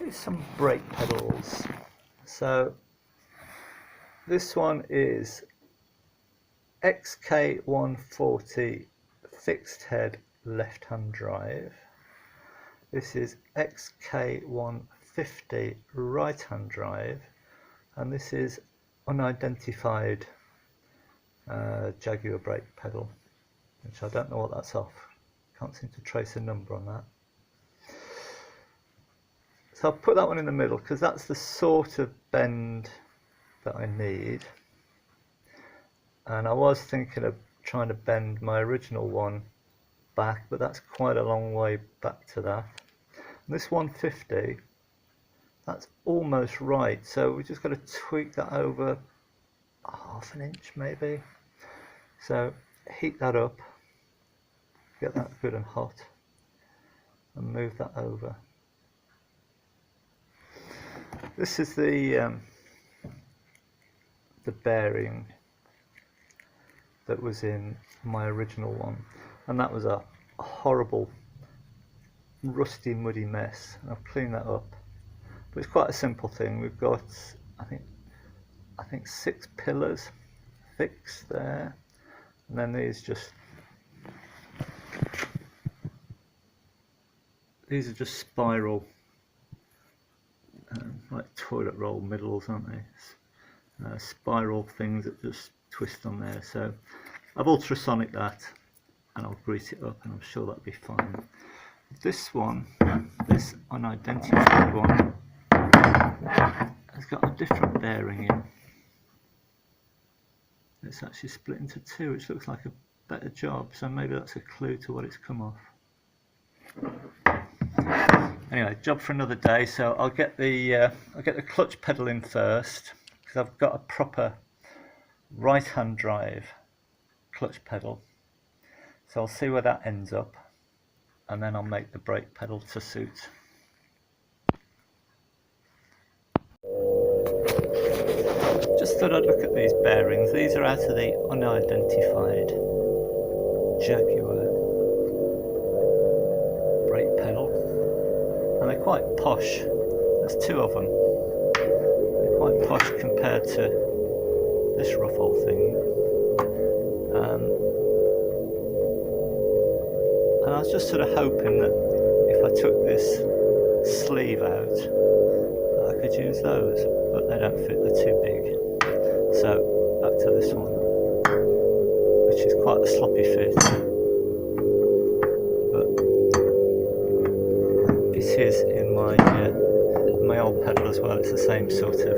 you some brake pedals. So this one is XK140 fixed head left hand drive. This is XK150 right hand drive, and this is unidentified Jaguar brake pedal, which I don't know what that's off. Can't seem to trace a number on that. So I'll put that one in the middle because that's the sort of bend that I need. And I was thinking of trying to bend my original one back, but that's quite a long way back to that. And this 150, that's almost right, so we just got to tweak that over half an inch maybe. So heat that up, get that good and hot, and move that over. This is the bearing that was in my original one, and that was a horrible rusty muddy mess. I've cleaned that up, but it's quite a simple thing. We've got I think 6 pillars fixed there, and then these are just spiral like toilet roll middles, aren't they? Spiral things that just twist on there. So I've ultrasonic that, and I'll grease it up, and I'm sure that'll be fine. This one, this unidentified one, has got a different bearing in. It's actually split into 2, which looks like a better job, so maybe that's a clue to what it's come off. Anyway, job for another day. So I'll get the clutch pedal in first, because I've got a proper right hand drive clutch pedal. So I'll see where that ends up, and then I'll make the brake pedal to suit. Just thought I'd look at these bearings. These are out of the unidentified Jaguar brake pedal, and they're quite posh. There's 2 of them. They're quite posh compared to this rough old thing. And I was just sort of hoping that if I took this sleeve out, that I could use those, but they don't fit, they're too big. So back to this one, which is quite a sloppy fit, but it is in my old pedal as well. It's the same sort of